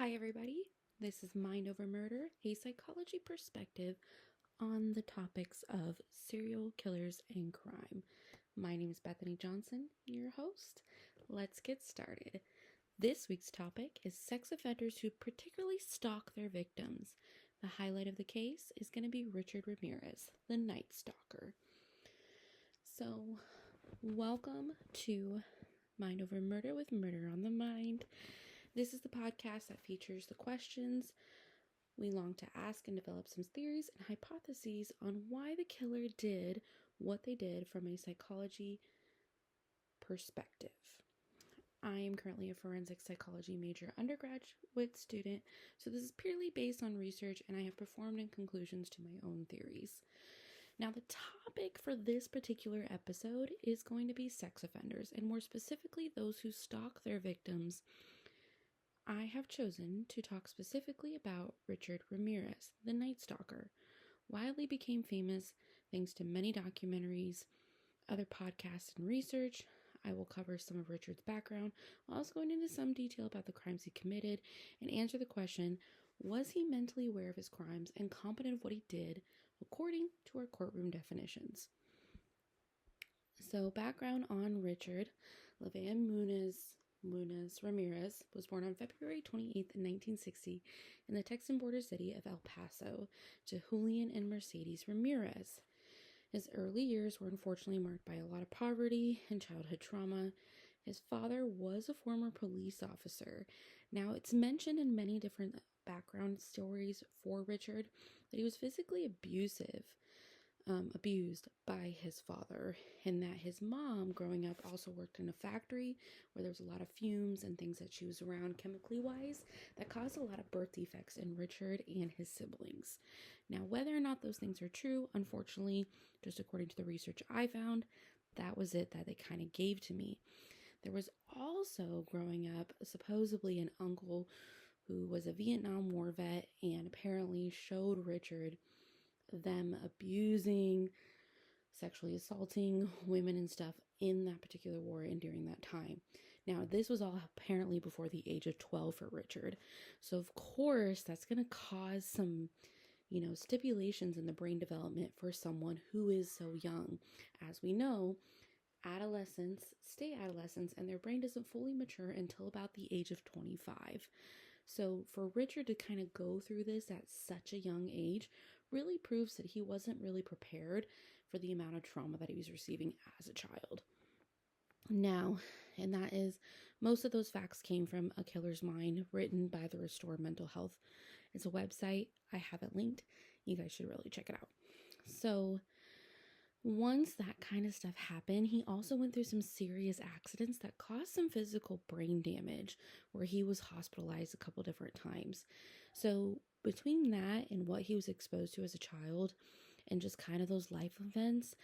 Hi everybody, this is Mind Over Murder, a psychology perspective on the topics of serial killers and crime. My name is Bethany Johnson, your host. Let's get started. This week's topic is sex offenders who particularly stalk their victims. The highlight of the case is going to be Richard Ramirez, the NightStalker. So, welcome to Mind Over Murder with Murder on the Mind. This is the podcast that features the questions we long to ask and develop some theories and hypotheses on why the killer did what they did from a psychology perspective. I am currently a forensic psychology major undergraduate student, so this is purely based on research, and I have performed in conclusions to my own theories. Now, the topic for this particular episode is going to be sex offenders, and more specifically, those who stalk their victims. I have chosen to talk specifically about Richard Ramirez, the NightStalker. Widely became famous thanks to many documentaries, other podcasts, and research. I will cover some of Richard's background, while also going into some detail about the crimes he committed, and answer the question, was he mentally aware of his crimes and competent of what he did, according to our courtroom definitions? So, background on Richard. Levan Muniz Ramirez was born on February 28th, 1960 in the Texan border city of El Paso to Julian and Mercedes Ramirez. His early years were unfortunately marked by a lot of poverty and childhood trauma. His father was a former police officer. Now, it's mentioned in many different background stories for Richard that he was physically abused by his father, and that his mom growing up also worked in a factory where there was a lot of fumes and things that she was around chemically wise that caused a lot of birth defects in Richard and his siblings. Now, whether or not those things are true, unfortunately, just according to the research I found, that was it that they kind of gave to me. There was also, growing up, supposedly an uncle who was a Vietnam War vet and apparently showed Richard them abusing, sexually assaulting women and stuff in that particular war and during that time. Now, this was all apparently before the age of 12 for Richard. So, of course, that's going to cause some, stipulations in the brain development for someone who is so young. As we know, adolescents stay adolescents and their brain doesn't fully mature until about the age of 25. So for Richard to kind of go through this at such a young age really proves that he wasn't really prepared for the amount of trauma that he was receiving as a child. Now, and that is, most of those facts came from A Killer's Mind, written by the Restore Mental Health. It's a website. I have it linked. You guys should really check it out. So once that kind of stuff happened, he also went through some serious accidents that caused some physical brain damage, where he was hospitalized a couple different times. So between that and what he was exposed to as a child and just kind of those life events,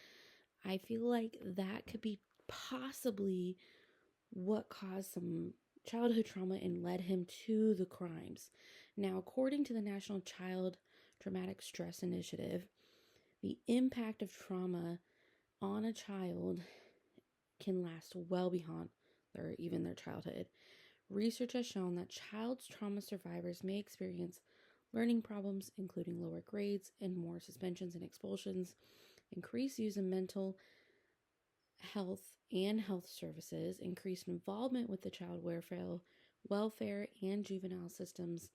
I feel like that could be possibly what caused some childhood trauma and led him to the crimes. Now, according to the National Child Traumatic Stress Initiative, the impact of trauma on a child can last well beyond their childhood. Research has shown that child's trauma survivors may experience learning problems, including lower grades and more suspensions and expulsions, increased use of mental health and health services, increased involvement with the child welfare and juvenile systems,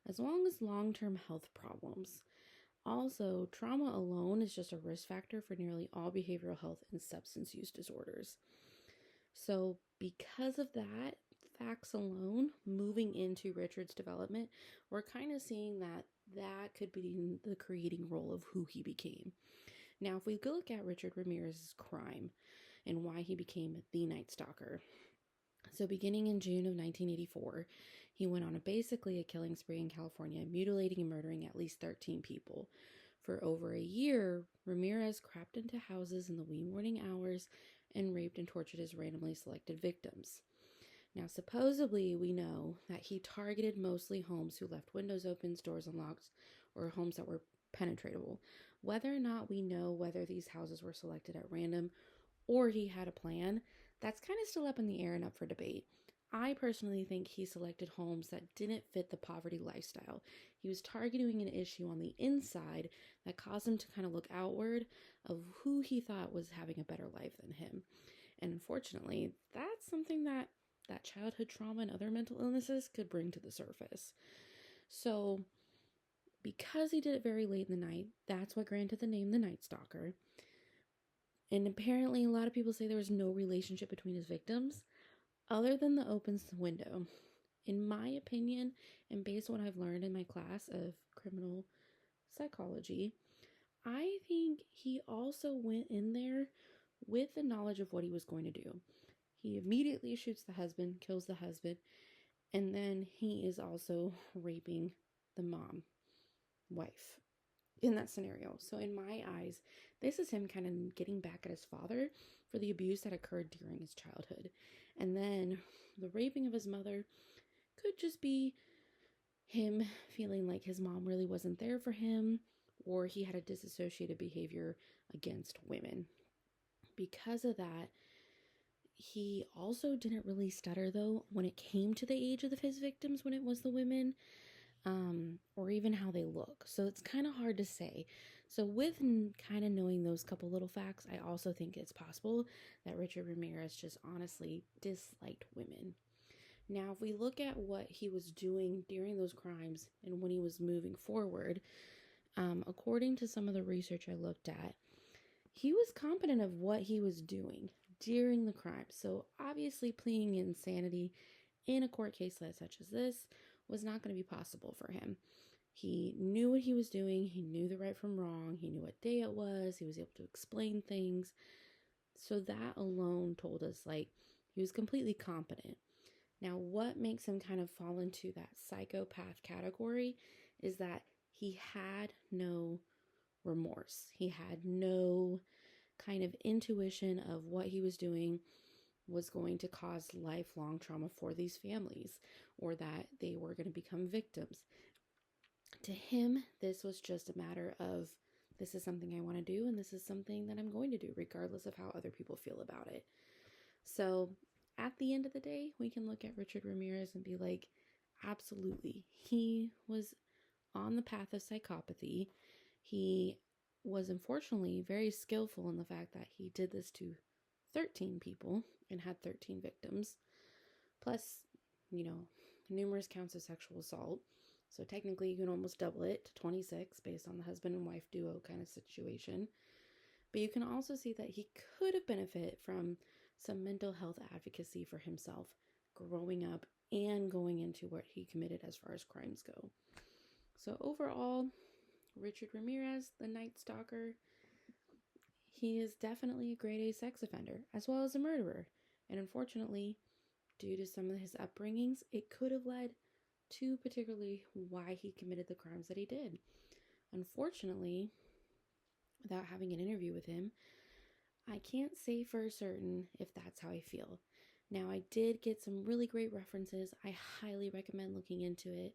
as well as long-term health problems. Also, trauma alone is just a risk factor for nearly all behavioral health and substance use disorders. So, because of that, facts alone, moving into Richard's development, we're kind of seeing that could be the creating role of who he became. Now, if we look at Richard Ramirez's crime and why he became the NightStalker. So beginning in June of 1984, he went on basically a killing spree in California, mutilating and murdering at least 13 people. For over a year, Ramirez crept into houses in the wee morning hours and raped and tortured his randomly selected victims. Now, supposedly, we know that he targeted mostly homes who left windows open, doors unlocked, or homes that were penetratable. Whether or not we know whether these houses were selected at random or he had a plan, that's kind of still up in the air and up for debate. I personally think he selected homes that didn't fit the poverty lifestyle. He was targeting an issue on the inside that caused him to kind of look outward of who he thought was having a better life than him. And unfortunately, that's something that childhood trauma and other mental illnesses could bring to the surface. So, because he did it very late in the night, that's what granted the name the NightStalker. And apparently, a lot of people say there was no relationship between his victims other than the open window. In my opinion, and based on what I've learned in my class of criminal psychology, I think he also went in there with the knowledge of what he was going to do. He immediately shoots the husband, kills the husband, and then he is also raping the wife in that scenario. So in my eyes, this is him kind of getting back at his father for the abuse that occurred during his childhood. And then the raping of his mother could just be him feeling like his mom really wasn't there for him, or he had a disassociated behavior against women. Because of that, he also didn't really stutter, though, when it came to the age of his victims, when it was the women, or even how they look. So it's kind of hard to say. So with kind of knowing those couple little facts, I also think it's possible that Richard Ramirez just honestly disliked women. Now, if we look at what he was doing during those crimes and when he was moving forward, according to some of the research I looked at, he was competent of what he was doing during the crime. So obviously pleading insanity in a court case such as this was not going to be possible for him. He knew what he was doing. He knew the right from wrong. He knew what day it was. He was able to explain things. So that alone told us, like, he was completely competent. Now, what makes him kind of fall into that psychopath category is that he had no remorse. He had no kind of intuition of what he was doing was going to cause lifelong trauma for these families, or that they were going to become victims. To him, this was just a matter of, this is something I want to do, and this is something that I'm going to do, regardless of how other people feel about it. So at the end of the day, we can look at Richard Ramirez and be like, absolutely, he was on the path of psychopathy. He was unfortunately very skillful in the fact that he did this to 13 people and had 13 victims, plus, numerous counts of sexual assault. So technically you can almost double it to 26 based on the husband and wife duo kind of situation. But you can also see that he could have benefited from some mental health advocacy for himself growing up and going into what he committed as far as crimes go. So overall, Richard Ramirez, the NightStalker, he is definitely a grade A sex offender as well as a murderer. And unfortunately, due to some of his upbringings, it could have led to particularly why he committed the crimes that he did. Unfortunately, without having an interview with him, I can't say for certain if that's how I feel. Now, I did get some really great references. I highly recommend looking into it.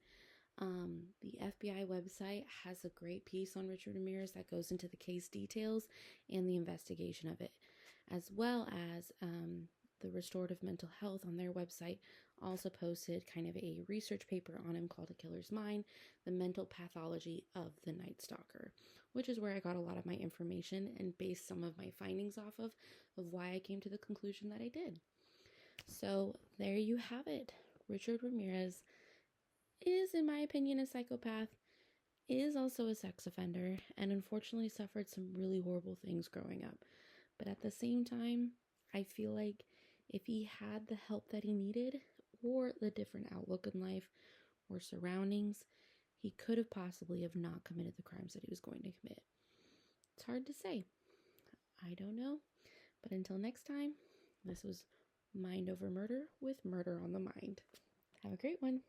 The FBI website has a great piece on Richard Ramirez that goes into the case details and the investigation of it, as well as the Restorative Mental Health on their website also posted kind of a research paper on him called A Killer's Mind, the mental pathology of the NightStalker, which is where I got a lot of my information and based some of my findings off of why I came to the conclusion that I did. So there you have it. Richard Ramirez is, in my opinion, a psychopath, is also a sex offender, and unfortunately suffered some really horrible things growing up. But at the same time, I feel like if he had the help that he needed, or the different outlook in life, or surroundings, he could have possibly have not committed the crimes that he was going to commit. It's hard to say. I don't know. But until next time, this was Mind Over Murder with Murder on the Mind. Have a great one.